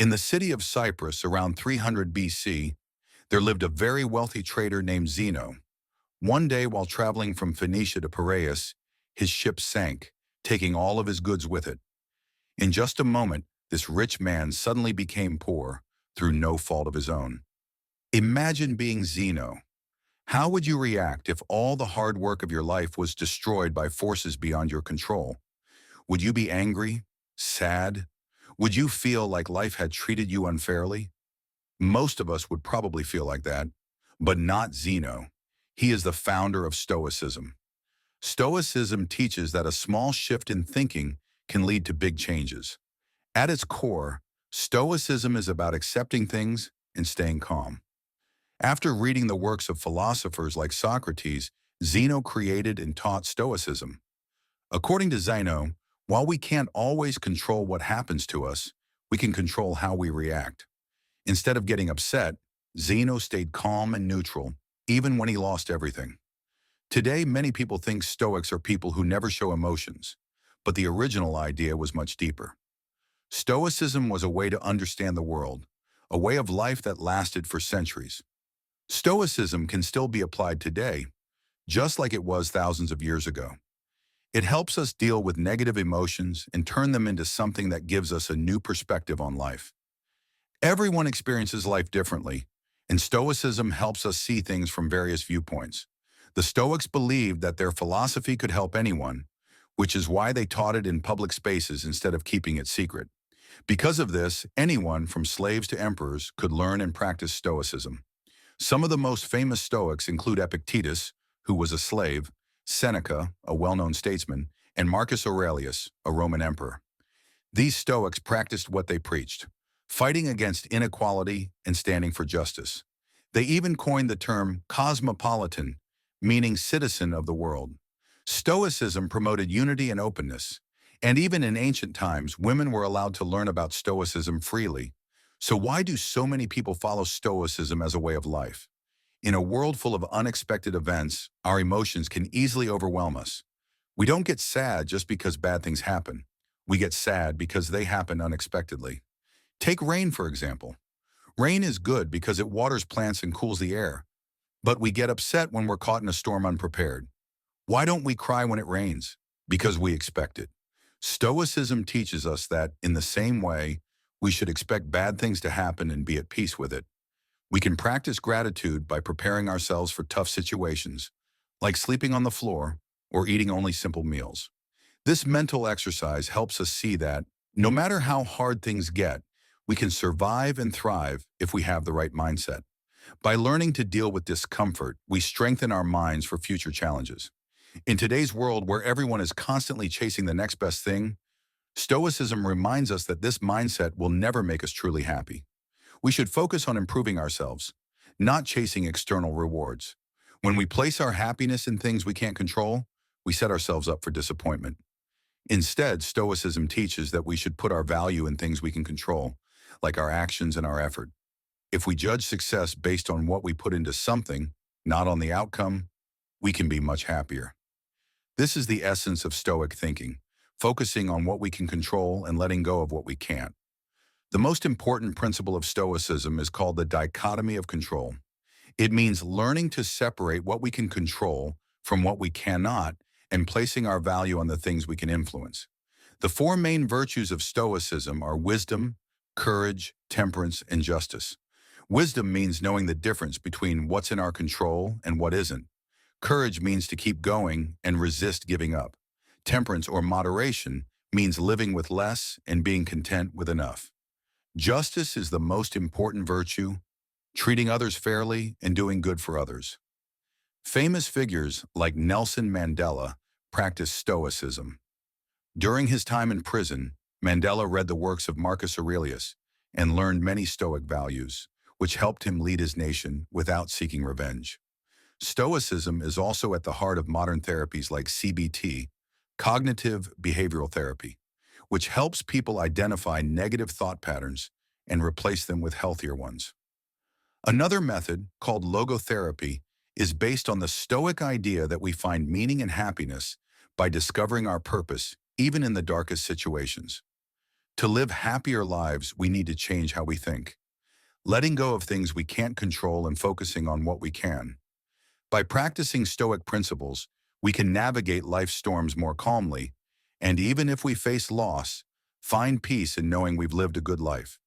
In the city of Cyprus around 300 BC, there lived a very wealthy trader named Zeno. One day while traveling from Phoenicia to Piraeus, his ship sank, taking all of his goods with it. In just a moment, this rich man suddenly became poor through no fault of his own. Imagine being Zeno. How would you react if all the hard work of your life was destroyed by forces beyond your control? Would you be angry? Sad? Would you feel like life had treated you unfairly? Most of us would probably feel like that, but not Zeno. He is the founder of Stoicism. Stoicism teaches that a small shift in thinking can lead to big changes. At its core, Stoicism is about accepting things and staying calm. After reading the works of philosophers like Socrates, Zeno created and taught Stoicism. According to Zeno, while we can't always control what happens to us, we can control how we react. Instead of getting upset, Zeno stayed calm and neutral, even when he lost everything. Today, many people think Stoics are people who never show emotions, but the original idea was much deeper. Stoicism was a way to understand the world, a way of life that lasted for centuries. Stoicism can still be applied today, just like it was thousands of years ago. It helps us deal with negative emotions and turn them into something that gives us a new perspective on life. Everyone experiences life differently, and Stoicism helps us see things from various viewpoints. The Stoics believed that their philosophy could help anyone, which is why they taught it in public spaces instead of keeping it secret. Because of this, anyone from slaves to emperors could learn and practice Stoicism. Some of the most famous Stoics include Epictetus, who was a slave, Seneca, a well-known statesman, and Marcus Aurelius, a Roman emperor. These Stoics practiced what they preached, fighting against inequality and standing for justice. They even coined the term cosmopolitan, meaning citizen of the world. Stoicism promoted unity and openness, and even in ancient times, women were allowed to learn about Stoicism freely. So why do so many people follow Stoicism as a way of life? In a world full of unexpected events, our emotions can easily overwhelm us. We don't get sad just because bad things happen. We get sad because they happen unexpectedly. Take rain, for example. Rain is good because it waters plants and cools the air. But we get upset when we're caught in a storm unprepared. Why don't we cry when it rains? Because we expect it. Stoicism teaches us that, in the same way, we should expect bad things to happen and be at peace with it. We can practice gratitude by preparing ourselves for tough situations, like sleeping on the floor or eating only simple meals. This mental exercise helps us see that, no matter how hard things get, we can survive and thrive if we have the right mindset. By learning to deal with discomfort, we strengthen our minds for future challenges. In today's world where everyone is constantly chasing the next best thing, Stoicism reminds us that this mindset will never make us truly happy. We should focus on improving ourselves, not chasing external rewards. When we place our happiness in things we can't control, we set ourselves up for disappointment. Instead, Stoicism teaches that we should put our value in things we can control, like our actions and our effort. If we judge success based on what we put into something, not on the outcome, we can be much happier. This is the essence of Stoic thinking, focusing on what we can control and letting go of what we can't. The most important principle of Stoicism is called the dichotomy of control. It means learning to separate what we can control from what we cannot and placing our value on the things we can influence. The four main virtues of Stoicism are wisdom, courage, temperance, and justice. Wisdom means knowing the difference between what's in our control and what isn't. Courage means to keep going and resist giving up. Temperance or moderation means living with less and being content with enough. Justice is the most important virtue, treating others fairly and doing good for others. Famous figures like Nelson Mandela practiced Stoicism. During his time in prison, Mandela read the works of Marcus Aurelius and learned many Stoic values, which helped him lead his nation without seeking revenge. Stoicism is also at the heart of modern therapies like CBT, cognitive behavioral therapy, which helps people identify negative thought patterns and replace them with healthier ones. Another method, called logotherapy, is based on the Stoic idea that we find meaning and happiness by discovering our purpose, even in the darkest situations. To live happier lives, we need to change how we think, letting go of things we can't control and focusing on what we can. By practicing Stoic principles, we can navigate life's storms more calmly, and even if we face loss, find peace in knowing we've lived a good life.